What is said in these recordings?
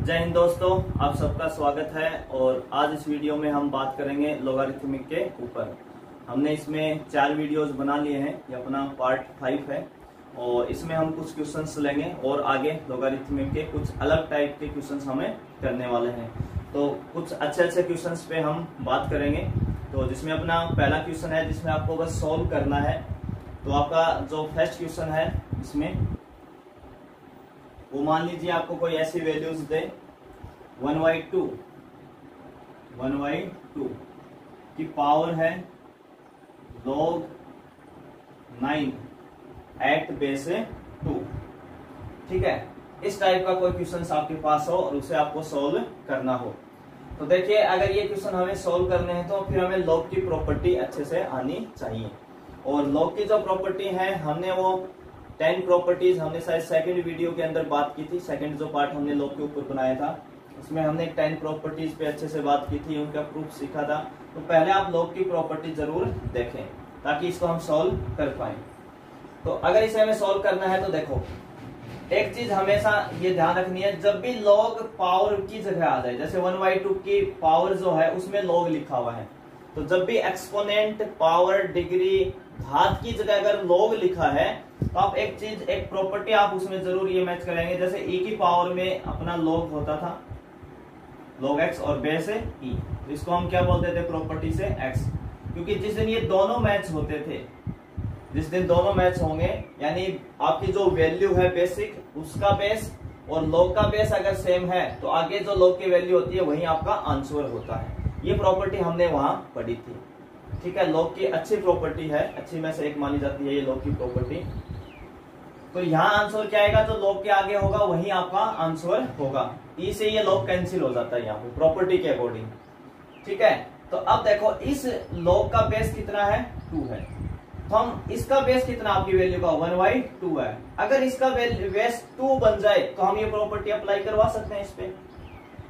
जय हिंद दोस्तों, आप सबका स्वागत है। और आज इस वीडियो में हम बात करेंगे लोगारिथमिक के ऊपर। हमने इसमें 4 वीडियोस बना लिए हैं, ये अपना पार्ट 5 है और इसमें हम कुछ क्वेश्चंस लेंगे और आगे लोगारिथमिक के कुछ अलग टाइप के क्वेश्चंस हमें करने वाले हैं। तो कुछ अच्छे क्वेश्चंस पे हम बात करेंगे। तो जिसमें अपना पहला क्वेश्चन है जिसमें आपको बस सॉल्व करना है। तो आपका जो फर्स्ट क्वेश्चन है इसमें वो मान लीजिए आपको कोई ऐसी वैल्यूज दे 1/2 की पावर है log 9 एट बेस 2। ठीक है, इस टाइप का कोई क्वेश्चन आपके पास हो और उसे आपको सोल्व करना हो। तो देखिए, अगर ये क्वेश्चन हमें सोल्व करने हैं तो फिर हमें log की प्रॉपर्टी अच्छे से आनी चाहिए। और log की जो प्रॉपर्टी है हमने वो 10 प्रॉपर्टीज हमने शायद सेकंड वीडियो के अंदर बात की थी। सेकंड जो पार्ट हमने log के ऊपर बनाया था उसमें हमने 10 प्रॉपर्टीज पे अच्छे से बात की थी, उनका प्रूफ सीखा था। तो पहले आप log की प्रॉपर्टी जरूर देखें ताकि इसको हम सॉल्व कर पाए। तो अगर इसे हमें सॉल्व करना है तो देखो, एक चीज हमेशा ये ध्यान रखनी है, जब भी log पावर की जगह आ जाए, जैसे 1/2 की पावर जो है उसमें log लिखा हुआ है, तो जब भी एक्सपोनेंट, पावर, डिग्री, घात की जगह अगर log लिखा है तो आप एक प्रॉपर्टी आप उसमें जरूर ये मैच करेंगे। जैसे e की पावर में अपना log होता था log x और बेस है e, तो इसको हम क्या बोलते थे प्रॉपर्टी से x। क्योंकि जिस दिन ये दोनों मैच होते थे, जिस दिन दोनों मैच होंगे, यानी आपकी जो वैल्यू है बेसिक उसका बेस और log का बेस अगर सेम है तो आगे जो log की वैल्यू होती है वही आपका आंसर होता है। ये प्रॉपर्टी हमने वहां पढ़ी थी। ठीक है, log की अच्छी प्रॉपर्टी है, अच्छी में से एक मानी जाती है ये log की प्रॉपर्टी। तो यहाँ आंसर क्या आएगा, जो log के आगे होगा वही आपका आंसर होगा। ई से ये log कैंसिल हो जाता है यहाँ पे प्रॉपर्टी के अकॉर्डिंग। ठीक है, तो अब देखो इस log का बेस कितना है 2 है, तो हम इसका बेस कितना आपकी वैल्यू का 1/2 है। अगर इसका बेस 2 बन जाए तो हम ये प्रॉपर्टी अप्लाई करवा सकते हैं इस पे।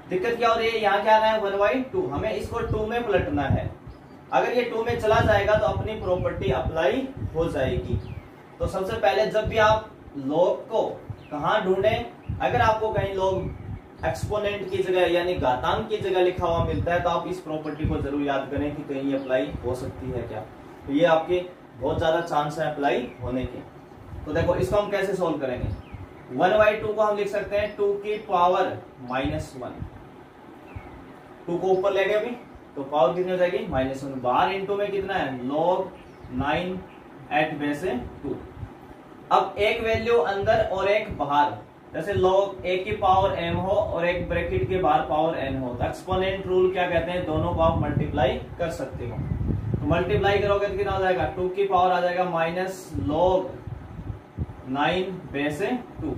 दिक्कत क्या हो रही है, यहाँ क्या आना है 1/2, हमें इसको 2 में पलटना है। अगर ये 2 में चला जाएगा तो अपनी प्रॉपर्टी अप्लाई हो जाएगी। तो सबसे पहले जब भी आप log को कहाँ ढूंढें, अगर आपको कहीं log एक्सपोनेंट की जगह यानी घातांक की जगह लिखा हुआ मिलता है तो आप इस प्रॉपर्टी को जरूर याद करें कि कहीं ये अप्लाई हो सकती है क्या। तो ये आपके बहुत ज्यादा चांस है अप्लाई होने के। तो देखो इसको हम कैसे सोल्व करेंगे। 1/2 को हम लिख सकते हैं 2 की पावर -1। 2 को ऊपर ले गए अभी तो पावर कितनी हो जाएगी -1। बाहर इंटू में कितना है log 9 एट बेस 2। अब एक वैल्यू अंदर और एक बाहर, जैसे log एक की पावर m हो और एक ब्रैकेट के बाहर पावर n हो, तो एक्सपोनेंट रूल क्या कहते हैं, दोनों को आप मल्टीप्लाई कर सकते हो। तो मल्टीप्लाई करोगे तो कितना हो जाएगा, 2 की पावर आ जाएगा -log 9 बेस 2।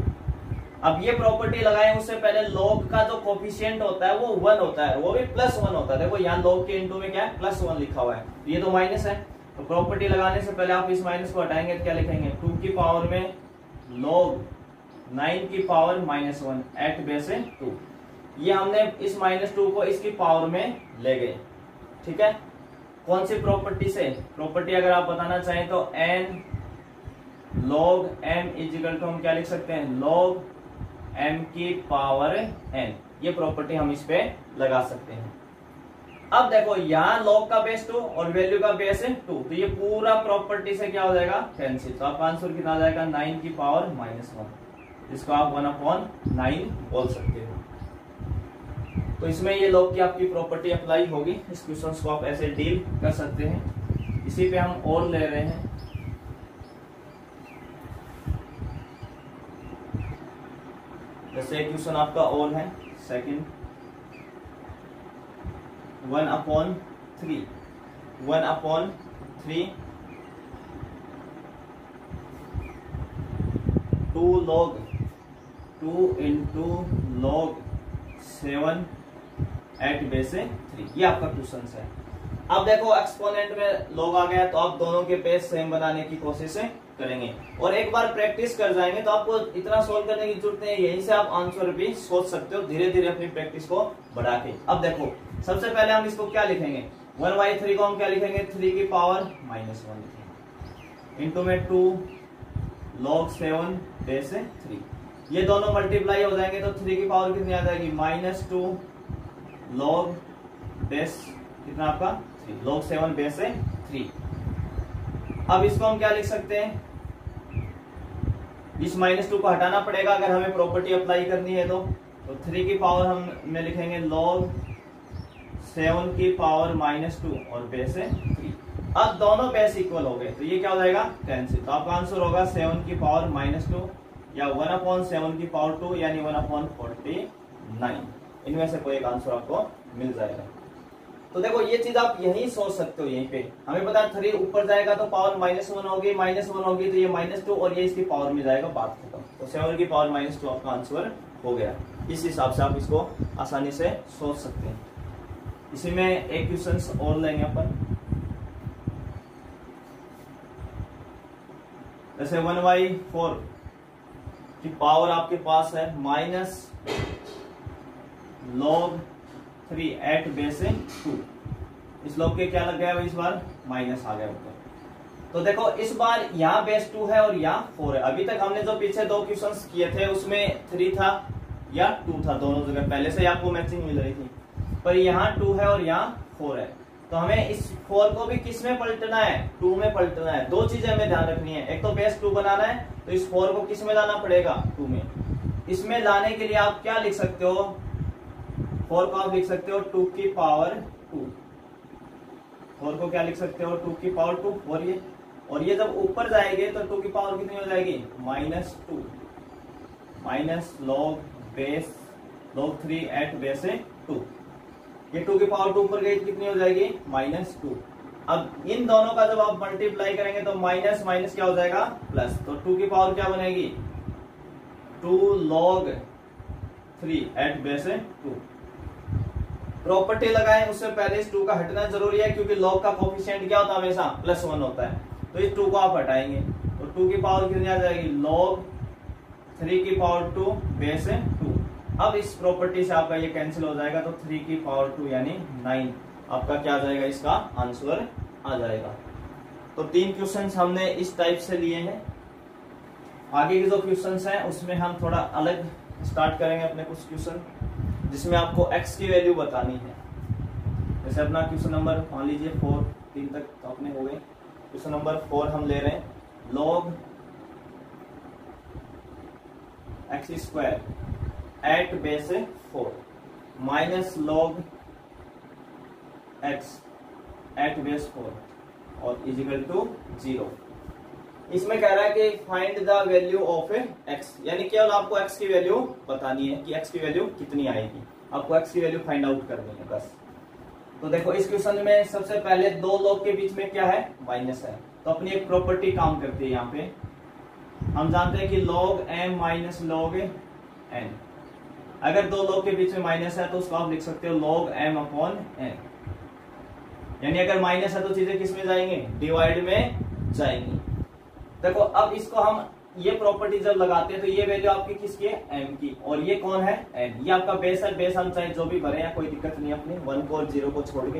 अब ये प्रॉपर्टी लगाए उससे पहले log का जो कोफिशिएंट होता है वो 1 होता है, वो भी +1 होता है। देखो यहाँ log के इंटू में क्या है +1 लिखा हुआ है, ये तो माइनस है। तो प्रॉपर्टी लगाने से पहले आप इस माइनस को हटाएंगे तो क्या लिखेंगे, 2 की पावर में log 9 की पावर -1 एट बेस 2। ये हमने इस -2 को इसकी पावर में ले गए। ठीक है, कौन सी प्रॉपर्टी से, प्रॉपर्टी अगर आप बताना चाहें तो n log m equal to हम क्या लिख सकते हैं log m की पावर n। ये प्रॉपर्टी हम इस पे लगा सकते हैं। अब देखो यहाँ log का बेस 2 और वैल्यू का बेस 2, तो ये पूरा प्रॉपर्टी से क्या हो जाएगा कैंसिल। तो आपका आंसर कितना आ जाएगा 9 की पावर -1, जिसको आप 1/9 बोल सकते हो। तो इसमें ये log की आपकी प्रॉपर्टी अप्लाई होगी। इस क्वेश्चन को आप ऐसे डील कर सकते हैं। इसी पे हम और ले रहे हैं। जैसे एक क्वेश्चन आपका और है second, 1/3 2 log 2 into log 7 at base 3। ये आपका क्वेश्चन है। अब देखो एक्सपोनेंट में log आ गया तो आप दोनों के बेस सेम बनाने की कोशिश करेंगे और एक बार प्रैक्टिस कर जाएंगे तो आपको इतना सोल्व करने की जरूरत नहीं है, यहीं से आप आंसर भी सोच सकते हो धीरे धीरे अपनी प्रैक्टिस को बढ़ा के। अब देखो सबसे पहले हम इसको क्या लिखेंगे, 1/3 को हम क्या लिखेंगे 3 की पावर -1 लिखेंगे, इंटू में 2 log 7 बेस 3। ये दोनों मल्टीप्लाई हो जाएंगे तो 3 की पावर कितनी आ जाएगी, -2 log बेस कितना आपका 3, log 7 बेस से 3। अब इसको हम क्या लिख सकते हैं, इस -2 को हटाना पड़ेगा अगर हमें प्रॉपर्टी अप्लाई करनी है तो 3 की पावर हम में लिखेंगे log 7 की पावर -2 और बेस है 3। अब दोनों बेस इक्वल हो गए तो ये क्या हो जाएगा, कैंसिल। तो आपका आंसर होगा 7 की पावर -2 या 1/7 की पावर 2 यानी 1/49। इनमें से कोई एक आंसर आपको मिल जाएगा। तो देखो ये चीज आप यहीं सोच सकते हो, यहीं पे हमें पता है 3 ऊपर जाएगा तो पावर -1 होगी, -1 होगी तो ये -2 और ये इसकी पावर में जाएगा, बात खत्म। तो 7 की पावर -2 आपका आंसर हो गया। इस हिसाब से आप इसको आसानी से सोच सकते हैं। इसी में एक क्वेश्चन और लेंगे अपन, जैसे 1/4 की पावर आपके पास है -log 3 एट बेस 2। इस log के क्या लग गया इस बार, माइनस आ गया ऊपर। तो देखो इस बार यहाँ बेस 2 है और यहाँ 4 है। अभी तक हमने जो पीछे 2 क्वेश्चंस किए थे उसमें 3 था या 2 था, दोनों जगह पहले से आपको मैचिंग मिल रही थी, पर यहाँ 2 है और यहाँ 4 है। तो हमें इस 4 को भी किस में पलटना है, 2 में पलटना है। 2 चीजें हमें ध्यान रखनी है, एक तो बेस 2 बनाना है तो इस 4 को किस में लाना पड़ेगा, 2 में। इसमें लाने के लिए आप क्या लिख सकते हो, 4 को आप लिख सकते हो 2 की पावर 2। 4 को क्या लिख सकते हो, 2 की पावर 2। और ये जब ऊपर जाएंगे तो 2 की पावर कितनी हो जाएगी, -2 log base log 3 at base 2। ये 2 की पावर 2 ऊपर गई तो कितनी हो जाएगी, -2। अब इन दोनों का जब आप मल्टीप्लाई करेंगे तो माइनस माइनस क्या हो जाएगा, प्लस। तो 2 की पावर क्या बनेगी, 2 log 3 एट बेस 2। प्रॉपर्टी लगाएं उससे पहले इस 2 का हटना जरूरी है, क्योंकि log का कोफिशिएंट क्या होता है, हमेशा +1 होता है। तो इस 2 को आप हटाएंगे तो 2 की पावर कितनी आ जाएगी, log 3 की पावर 2 बेस 2। अब इस प्रॉपर्टी से आपका ये कैंसिल हो जाएगा तो 3 की पावर 2 यानी 9 आपका क्या आ जाएगा, इसका आंसर आ जाएगा। तो 3 क्वेश्चंस हमने इस टाइप से लिए हैं। आगे के जो क्वेश्चंस हैं उसमें हम थोड़ा अलग स्टार्ट करेंगे अपने कुछ क्वेश्चन, जिसमें आपको x की वैल्यू बतानी है। जैसे अपना क्वेश्चन नंबर मान लीजिए 4, 3 तक तो अपने हो गए। क्वेश्चन नंबर 4 हम ले रहे हैं, log x² at base 4 -log x at base 4 और इजिकल टू 0। इसमें कह रहा है कि find the value of x, यानी केवल आपको x की वैल्यू बतानी है कि x की वैल्यू कितनी आएगी, आपको x की वैल्यू फाइंड आउट करनी है बस। तो देखो इस क्वेश्चन में सबसे पहले 2 log के बीच में क्या है, माइनस है। तो अपनी एक प्रॉपर्टी काम करती है, यहाँ पे हम जानते हैं कि log m minus log n। अगर 2 log के बीच में माइनस है तो उसको आप लिख सकते हो log m अपॉन n। यानी अगर माइनस है तो चीजें किस में जाएंगी, डिवाइड में जाएंगी। देखो अब इसको हम ये प्रॉपर्टी जब लगाते हैं तो ये वैल्यू आपकी किसकी है, m की, और ये कौन है, n। ये आपका बेस है, बेस हम चाहे जो भी भरे हैं कोई दिक्कत नहीं अपनी, 1 को और 0 को छोड़ के।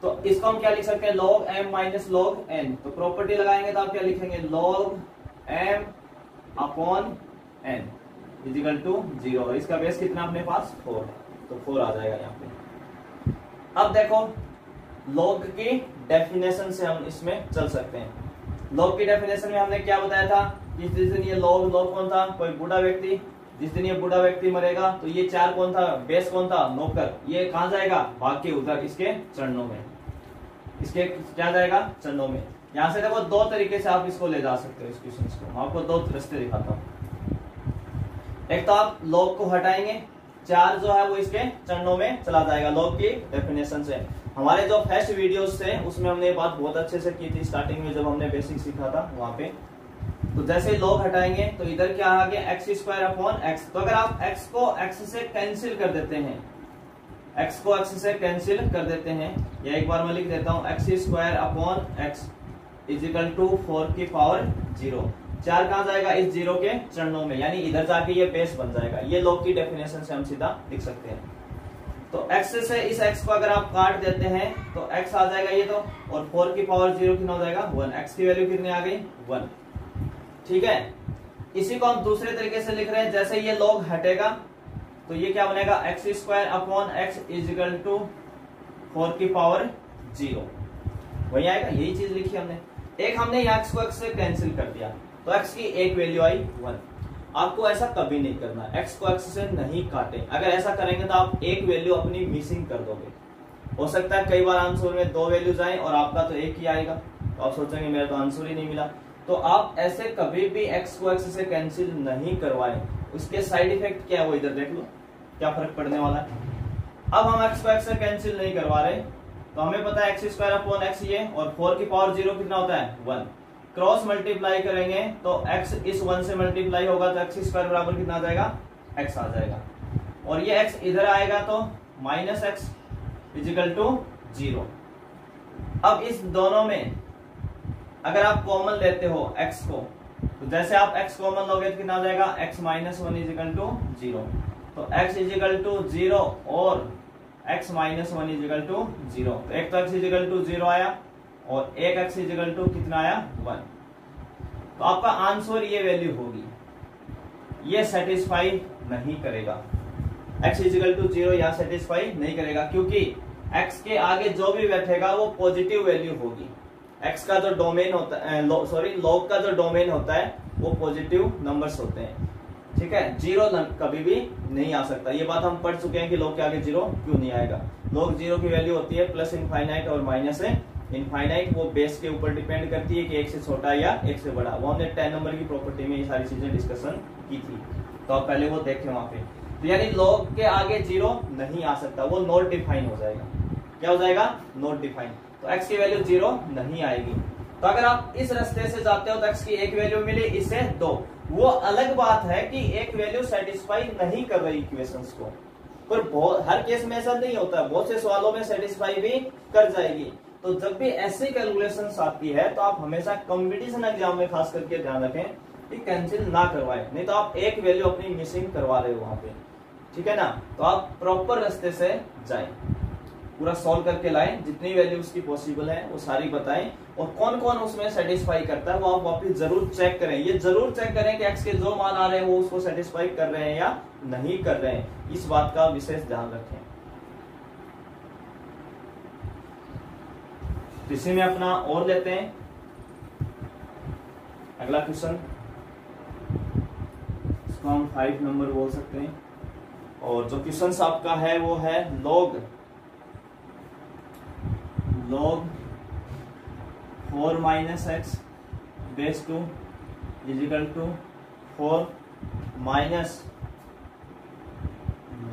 तो इसको हम क्या लिख सकते हैं, log m minus log n। तो प्रॉपर्टी लगाएंगे तो आप क्या लिखेंगे, log m upon n equal to 0। और इसका बेस कितना अपने पास 4 है, तो 4 आ जाएगा यहाँ पे। अब देखो log की डेफिनेशन से हम इसमें चल सकते हैं। log की डेफिनेशन में हमने क्या बताया था, जिस दिन ये log कौन था, कोई बूढ़ा व्यक्ति। जिस दिन ये बूढ़ा व्यक्ति मरेगा तो ये 4 कौन था, बेस कौन था, नौकर। ये कहाँ जाएगा, भाग के उधर इसके चरणों में, इसके क्या जाएगा, चरणों में। यहाँ से देखो 2 तरीके से आप इसको ले जा सकते हो इस क्वेश्चन को। मैं आपको 2 रास्ते दिखाता हूँ। एक तो आप log को हटाएंगे, 4 जो है वो इसके चरणों में चला जाएगा log की डेफिनेशन से। हमारे जो फर्स्ट वीडियोस थे उसमें हमने ये बात बहुत अच्छे से की थी, स्टार्टिंग में जब हमने बेसिक सीखा था वहां पे। तो जैसे log हटाएंगे तो इधर क्या आ गया, x² अपॉन x। तो अगर आप x को x से कैंसिल कर देते हैं, x को x से कैंसिल कर देते हैं, या एक बार मैं लिख देता हूं, x² upon x equal to 4 की पावर 0। 4 कहां जाएगा, इस 0 के चरणों में, यानी इधर जाके ये बेस बन जाएगा। ये log की डेफिनेशन से हम सीधा लिख सकते हैं। तो x से इस x को अगर आप काट देते हैं तो x आ जाएगा ये, तो और 4 की पावर 0 कितना हो जाएगा, 1। x की वैल्यू कितनी आ गई, 1। ठीक है। इसी को हम दूसरे तरीके से लिख रहे हैं, जैसे ये log हटेगा तो ये क्या बनेगा, x square upon x is equal to 4 की पावर 0, वही आएगा, यही चीज लिखी हमने। एक हमने यहाँ x को x से कैंसिल कर दिया तो x की एक वैल्यू आई 1। आपको ऐसा कभी नहीं करना, x को x से नहीं काटे, अगर ऐसा करेंगे तो आप एक वैल्यू अपनी मिसिंग कर दोगे। हो सकता है कई बार आंसर में 2 वैल्यूज आए और आपका तो एक ही आएगा, तो आप सोचेंगे मेरा तो आंसर ही नहीं मिला। तो आप ऐसे कभी भी x को x से कैंसिल नहीं करवाएं, उसके साइड इफेक्ट क्या है वो इधर देख लो, क्या फर्क पड़ने वाला है। अब हम x को x से कैंसिल नहीं करवा रहे, तो हमें पता है एक्स स्क्वायर अपॉन एक्स ये, और 4 की पावर 0 कितना होता है 1। क्रॉस मल्टीप्लाई करेंगे तो x इस 1 से मल्टीप्लाई होगा तो एक्स स्क्वायर बराबर कितना आ जाएगा, x आ जाएगा, और ये x इधर आएगा तो माइनस एक्स इजिकल टू 0। अब इस दोनों में अगर आप कॉमन लेते हो x को, तो जैसे आप x कॉमन लोगे तो कितना आ जाएगा, x माइनस 1 इजिकल टू 0, तो x इजिकल टू 0 और x माइनस 1 इजिकल टू 0, तो एक तो x इजिकल टू 0 आया और एक x इजिकल टू कितना आया 1। तो आपका आंसर ये वैल्यू होगी, ये सेटिस्फाई नहीं करेगा, x इजिकल टू 0 यहाँ सेटिस्फाई नहीं करेगा, क्योंकि x के आगे जो भी बैठेगा वो पॉजिटिव वैल्यू होगी। x का जो डोमेन होता है, log का जो डोमेन होता है वो पॉजिटिव नंबर्स होते हैं, ठीक है। 0 कभी भी नहीं आ सकता, ये बात हम पढ़ चुके हैं कि log के आगे 0 क्यों नहीं आएगा। log 0 की वैल्यू होती है प्लस इनफाइनाइट और माइनस इनफाइनाइट, वो बेस के ऊपर डिपेंड करती है कि एक से छोटा है या एक से बड़ा। वो हमने 10 नंबर की प्रॉपर्टी में ये सारी चीजें डिस्कशन की थी, तो आप पहले वो देखें वहां पे। तो यानी log के आगे 0 नहीं आ सकता, वो नॉट डिफाइन हो जाएगा। क्या हो जाएगा, नॉट डिफाइन, तो x की वैल्यू 0 नहीं आएगी। तो अगर आप इस रास्ते से जाते हो तो x की एक वैल्यू मिली, इससे 2, वो अलग बात है कि एक वैल्यू सेटिस्फाई नहीं कर रही इक्वेशंस को, पर हर केस में ऐसा नहीं होता, बहुत से सवालों में सेटिस्फाई भी कर जाएगी। तो जब भी ऐसी कैलकुलेशंस आती है तो आप हमेशा कंपटीशन एग्जाम में खास करके ध्यान रखें कि कैंसिल ना करवाएं, नहीं तो आप एक वैल्यू अपनी मिसिंग करवा रहे हो वहां पे, ठीक है ना। तो आप प्रॉपर रास्ते से जाएं, पूरा सॉल्व करके लाएं, जितनी वैल्यूज की पॉसिबल है वो सारी बताएं, और कौन कौन उसमें सेटिस्फाई करता है वो आप वापस जरूर चेक करें। ये जरूर चेक करें कि x के जो मान आ रहे हैं वो उसको सेटिस्फाई कर रहे हैं या नहीं कर रहे हैं, इस बात का विशेष ध्यान रखें। इसी में अपना और लेते हैं अगला क्वेश्चन, इसको हम 5 नंबर बोल सकते हैं, और जो क्वेश्चन आपका है वो है log 4 minus x base 2 equal to 4 minus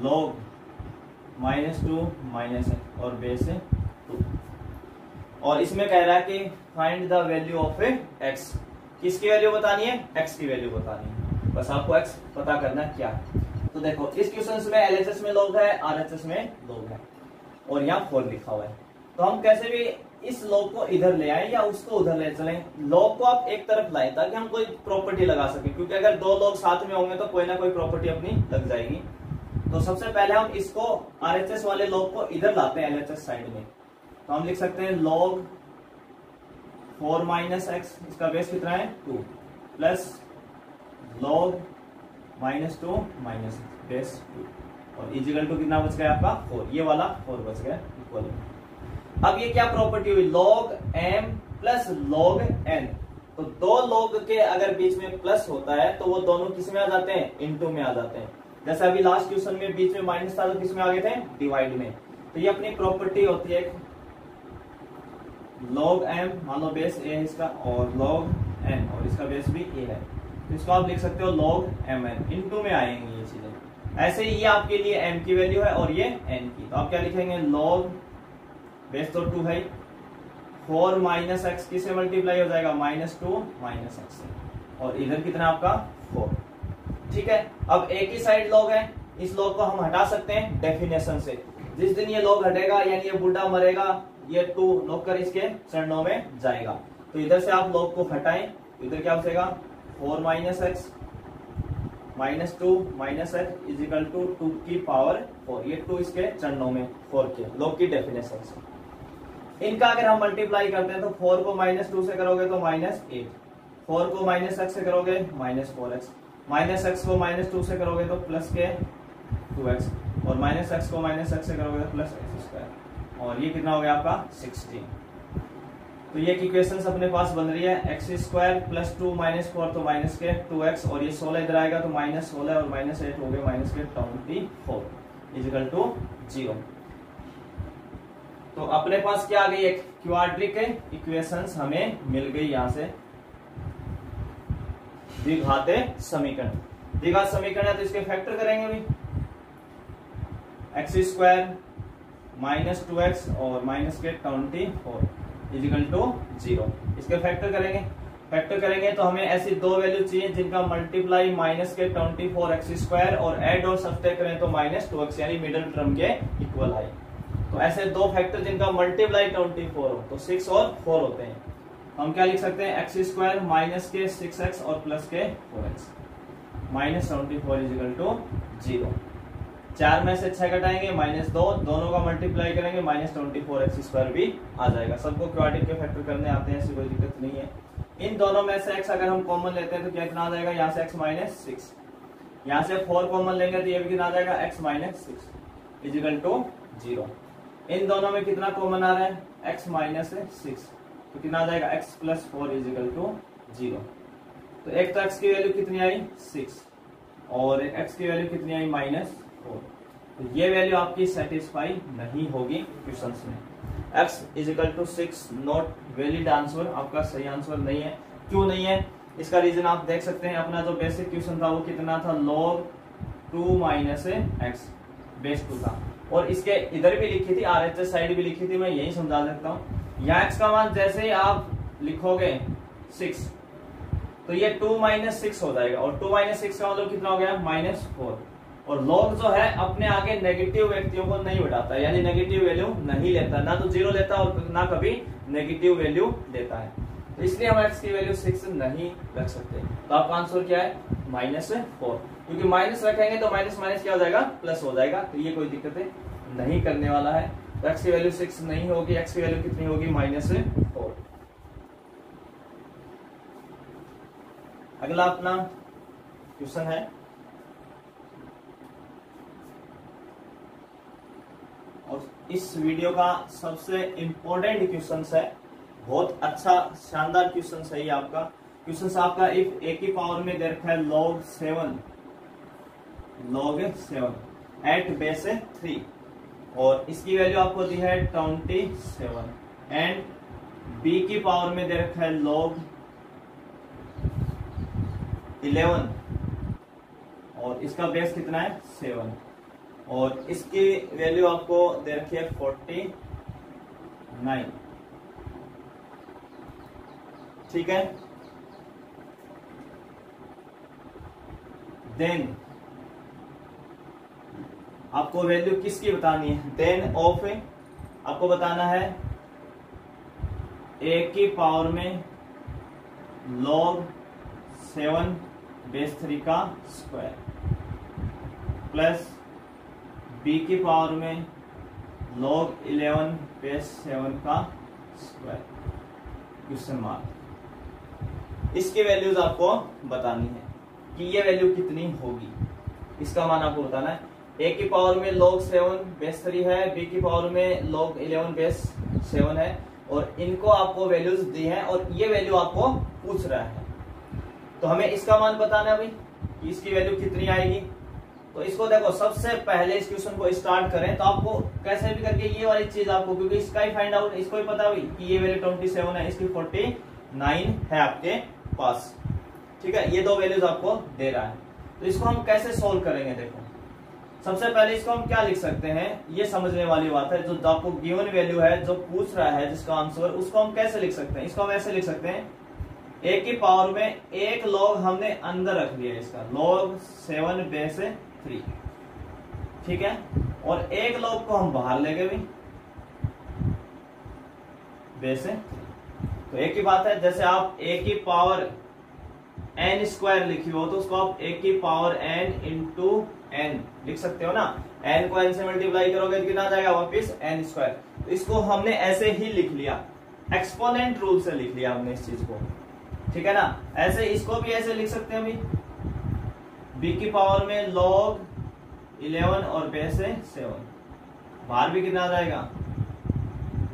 log minus 2 minus x और बेस 2, और इसमें कह रहा है कि find the value of x. किसकी वैल्यू बतानी है, एक्स की वैल्यू बतानी है, बस आपको एक्स पता करना क्या है। तो देखो इस क्वेश्चन में एलएचएस में log है, आरएचएस में log है, और यहाँ 4 लिखा हुआ है। तो हम कैसे भी इस log को इधर ले आए या उसको उधर ले चलें, log को आप एक तरफ लाएं ताकि हम कोई प्रॉपर्टी लगा सकें, क्योंकि अगर 2 log साथ में होंगे तो कोई ना कोई प्रॉपर्टी अपनी लग जाएगी। तो सबसे पहले हम इसको आरएचएस वाले log को इधर लाते हैं एलएचएस साइड में, तो हम लिख सकते हैं log 4 माइनस एक्स, इसका बेस कितना है 2, plus log minus 2 minus base 2, और इजिकल टू कितना बच गया आपका 4, ये वाला 4 बच गया इक्वल। अब ये क्या प्रॉपर्टी हुई, log m plus log n, तो 2 log के अगर बीच में प्लस होता है तो वो दोनों किस में आ जाते हैं, इनटू में आ जाते हैं। जैसे अभी लास्ट क्वेश्चन में बीच में माइनस था तो किस में आ गए थे, डिवाइड में। तो ये अपनी प्रॉपर्टी होती है log m, मान लो बेस a है इसका, और log n, और इसका बेस भी a है, तो इसको आप लिख सकते हो log mn, इनटू में आएंगी ये चीजें। ऐसे ही ये आपके लिए m की वैल्यू है और ये n की, तो आप क्या लिखेंगे, log बेस तो 2 है, 4 माइनस एक्स किससे मल्टीप्लाई हो जाएगा, माइनस 2 माइनस एक्स, और इधर कितना आपका 4, ठीक है। अब एक ही साइड log है, इस log को हम हटा सकते हैं डेफिनेशन से। जिस दिन ये log हटेगा यानी ये बुढ़ा मरेगा, ये 2 log कर इसके चरणों में जाएगा, तो इधर से आप log को हटाएं, इधर क्या बचेगा 4 minus x minus 2 minus x equal to 2 की पावर 4, ये 2 इसके चरणों में 4 के log की डेफिनेशन से। इनका अगर हम मल्टीप्लाई करते हैं तो 4 को माइनस 2 से करोगे तो माइनस 8, 4 को माइनस एक्स से करोगे माइनस 4x, माइनस एक्स को माइनस 2 से करोगे तो प्लस के 2x, और माइनस एक्स को माइनस एक्स से करोगे तो प्लस एक्स स्क्वायर, और ये कितना हो गया आपका 16। तो ये इक्वेशंस अपने पास बन रही है एक्स स्क्वायर प्लस 2 माइनस 4 तो माइनस के 2x, और ये 16 इधर आएगा तो माइनस 16 और माइनस 8 हो गए माइनस के 24 इजिकल टू 0। तो अपने पास क्या आ गई, एक क्वाड्रिक इक्वेशंस हमें मिल गई यहां से, द्विघात समीकरण। द्विघात समीकरण है तो इसके फैक्टर करेंगे अभी, एक्स स्क्वायर माइनस 2x और माइनस के 24 इजिकल टू 0। इसके फैक्टर करेंगे तो हमें ऐसी दो वैल्यू चाहिए जिनका मल्टीप्लाई माइनस के 24 एक्स स्क्वायर और ऐड और सब्ट्रैक्ट करें तो माइनस 2x यानी मिडिल टर्म के इक्वल आए। तो ऐसे दो फैक्टर जिनका मल्टीप्लाई 24 हो तो 6 और 4 होते हैं, हम क्या लिख सकते हैं, एक्स स्क्वायर माइनस के 6x और प्लस के 4x माइनस 24 इजिकल टू 0। 4 में से 6 घटाएंगे माइनस 2, दोनों का मल्टीप्लाई करेंगे माइनस 24 एक्स स्क्वायर भी आ जाएगा। सबको क्वाड्रिक के फैक्टर करने आते हैं, ऐसी कोई दिक्कत नहीं है। इन दोनों में से x अगर हम कॉमन लेते हैं तो क्या कितना आ जाएगा, यहाँ से x माइनस 6, यहाँ से 4 कॉमन लेंगे तो ये भी कितना आ जाएगा x माइनस 6 इजिकल टू 0। इन दोनों में कितना कॉमन आ रहा है, x माइनस 6, तो कितना आ जाएगा x प्लस 4 इजिकल टू 0। तो एक तो x की वैल्यू कितनी आई 6 और x की वैल्यू कितनी आई माइनस 4, तो ये वैल्यू आपकी सेटिस्फाई नहीं होगी क्वेश्चंस में। x equal to 6 not valid answer, आपका सही आंसर नहीं है। क्यों नहीं है, इसका रीजन आप देख सकते हैं। अपना जो बेसिक क्वेश्चन था वो कितना था, log 2 माइनस x बेस 2 था, और इसके इधर भी लिखी थी, RHS साइड भी लिखी थी, मैं यही समझा सकता हूँ। यहाँ x का मान जैसे ही आप लिखोगे 6 तो ये 2 माइनस 6 हो जाएगा, और 2 माइनस 6 का मतलब कितना हो गया माइनस 4। और log जो है अपने आगे नेगेटिव व्यक्तियों को नहीं उठाता है, यानी नेगेटिव वैल्यू नहीं लेता, ना तो 0 लेता और ना कभी नेगेटिव वैल्यू लेता है। तो इसलिए हम x की वैल्यू 6 नहीं रख सकते। तो आपका आंसर क्या है माइनस 4, क्योंकि माइनस रखेंगे तो माइनस माइनस क्या हो जाएगा प्लस हो जाएगा, तो ये कोई दिक्कत नहीं करने वाला है। तो x की वैल्यू 6 नहीं होगी, x की वैल्यू कितनी होगी माइनस 4। अगला अपना क्वेश्चन है, और इस वीडियो का सबसे इंपॉर्टेंट क्वेश्चन है, बहुत अच्छा शानदार क्वेश्चन है ये आपका। क्वेश्चन आपका इफ a की पावर में दे रखा है log 7 एट बेस 3, और इसकी वैल्यू आपको दी है 27, एंड b की पावर में दे रखा है log 11 और इसका बेस कितना है 7, और इसकी वैल्यू आपको दे रखी है 49। ठीक है, देन आपको वैल्यू किसकी बतानी है, देन ऑफ आपको बताना है a की पावर में log 7 बेस 3 का स्क्वायर प्लस b की पावर में log 11 बेस 7 का स्क्वायर क्वेश्चन मार्क। इसकी वैल्यूज आपको बतानी है कि ये वैल्यू कितनी होगी, इसका मान आपको बताना है। a की पावर में log 7 बेस 3 है, b की पावर में log 11 बेस 7 है, और इनको आपको वैल्यूज दी हैं और ये वैल्यू आपको पूछ रहा है। तो हमें इसका मान बताना है भाई कि इसकी वैल्यू कितनी आएगी। तो इसको देखो, सबसे पहले इस क्वेश्चन को स्टार्ट करें तो आपको कैसे भी करके ये वाली चीज आपको, क्योंकि इसका ही फाइंड आउट, इसको ही पता हुई कि ये वैल्यू 27 है, इसकी 49 है आपके पास। ठीक है, ये दो वैल्यूज आपको दे रहा है। तो इसको हम कैसे सोल्व करेंगे, देखो सबसे पहले इसको हम क्या लिख सकते हैं, ये समझने वाली बात है। जो आपको गिवन वैल्यू है, जो पूछ रहा है जिसका आंसर, उसको हम कैसे लिख सकते हैं, इसको हम ऐसे लिख सकते हैं, a की पावर में एक log हमने अंदर रख दिया इसका log 7 बेस 3, ठीक है, और एक log को हम बाहर ले गए भी बेस 3। तो एक ही बात है, जैसे आप a की पावर n स्क्वायर लिखी हो तो उसको आप a की पावर n इंटू n लिख सकते हो ना। n को n से मल्टीप्लाई करोगे तो कितना आ जाएगा वापिस n स्क्वायर। तो इसको हमने ऐसे ही लिख लिया, एक्सपोनेंट रूल से लिख लिया हमने इस चीज को। ठीक है ना। ऐसे इसको भी ऐसे लिख सकते हैं अभी, b की पावर में log 11 और बेस है 7, बाहर भी कितना आ जाएगा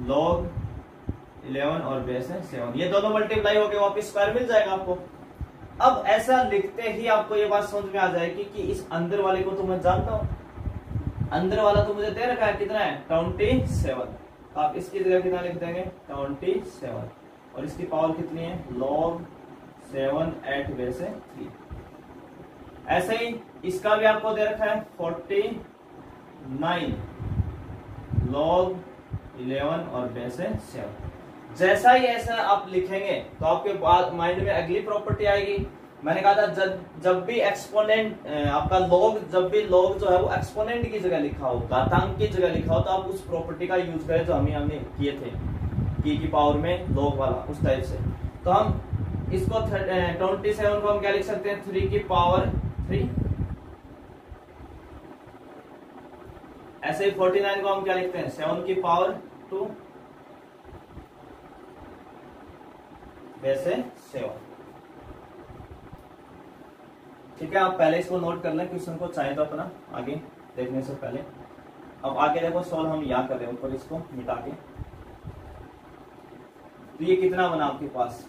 log 11 और बेस है 7, ये दोनों मल्टीप्लाई होके वापस स्क्वायर मिल जाएगा आपको। अब ऐसा लिखते ही आपको ये बात समझ में आ जाएगी कि इस अंदर वाले को तो मैं जानता हूं, अंदर वाला तो मुझे दे रखा है, कितना है 27, तो आप इसकी जगह कितना लिख देंगे 27, और इसकी पावर कितनी है log 7 at बेस है 3। ऐसे ही इसका भी आपको दे रखा है 49 log 11 और बेस है 7। जैसा ही ऐसा आप लिखेंगे तो आपके माइंड में अगली प्रॉपर्टी आएगी। मैंने कहा था जब भी एक्सपोनेंट आपका log, जब भी log जो है वो एक्सपोनेंट की जगह लिखा हो, घातांक की जगह लिखा हो, तो आप उस प्रॉपर्टी का यूज करें जो हमने किए थे की पावर में log वाला, उस टाइप से। तो हम इसको 27 को हम क्या लिख सकते हैं 3 की पावर 3। ऐसे ही 49 को हम क्या लिखते हैं 7 की पावर 2 वैसे 7। ठीक है, आप पहले इसको नोट कर लें क्वेश्चन को, चाहे तो अपना आगे देखने से पहले। अब आगे देखो सॉल्व हम यहाँ कर रहे हैं, ऊपर इसको मिटा के। तो ये कितना बना आपके पास,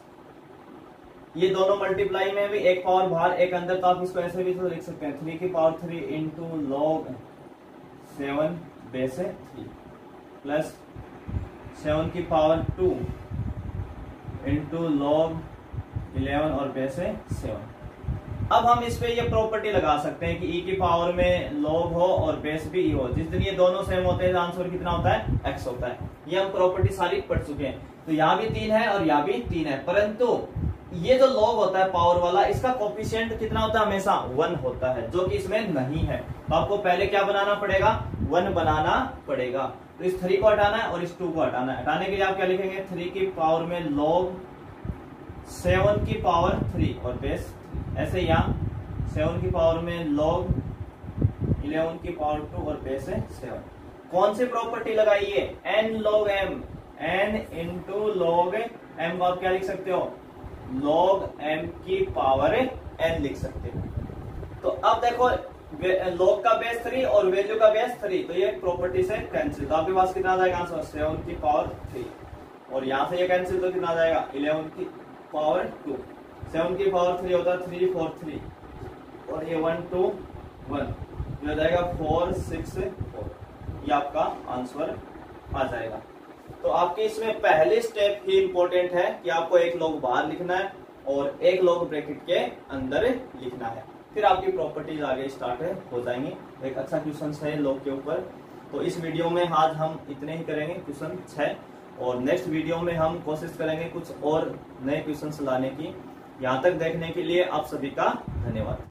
ये दोनों मल्टीप्लाई में भी एक पावर बाहर एक अंदर, तो आप इसको ऐसे भी तो लिख सकते हैं 3 की पावर 3 इंटू log 7 बेस है 3 प्लस 7 की पावर 2 इंटू log 11 और बेस है 7। अब हम इस पे ये प्रॉपर्टी लगा सकते हैं कि e की पावर में log हो और बेस भी e हो। जिस दिन ये दोनों सेम होते हैं आंसर कितना होता है x होता है। ये हम प्रॉपर्टी सारी पढ़ चुके हैं। तो यहाँ भी 3 है और यहाँ भी 3 है, परंतु ये जो log होता है पावर वाला, इसका कोफिशिएंट कितना होता है हमेशा 1 होता है, जो कि इसमें नहीं है। तो आपको पहले क्या बनाना पड़ेगा 1 बनाना पड़ेगा। तो इस 3 को हटाना है और इस 2 को हटाना है। हटाने के लिए आप क्या लिखेंगे 3 की पावर में log 7 की पावर 3 और बेस 3। ऐसे यहाँ 7 की पावर में log 11 की पावर 2 और बेस है 7। कौन सी प्रॉपर्टी लगाई है n log m, n into log m को आप क्या लिख सकते हो log m की पावर n लिख सकते हो। तो अब देखो log का बेस 3 और वैल्यू का बेस 3, तो ये प्रॉपर्टी से कैंसिल। तो आपके पास कितना आ जाएगा आंसर 7 की पावर 3, और यहां से ये कैंसिल तो कितना आ जाएगा 11 की पावर 2। 7 की पावर 3 होता है 3 4 3, और ये 1 2 1, ये हो जाएगा 4 6 4। ये आपका आंसर आ जाएगा। तो आपके इसमें पहले स्टेप ही इंपॉर्टेंट है कि आपको एक log बाहर लिखना है और एक log ब्रैकेट के अंदर लिखना है, फिर आपकी प्रॉपर्टीज आगे स्टार्ट हो जाएंगी। एक अच्छा क्वेश्चन है log के ऊपर। तो इस वीडियो में आज हम इतने ही करेंगे, क्वेश्चन 6, और नेक्स्ट वीडियो में हम कोशिश करेंगे कुछ और नए क्वेश्चन लाने की। यहाँ तक देखने के लिए आप सभी का धन्यवाद।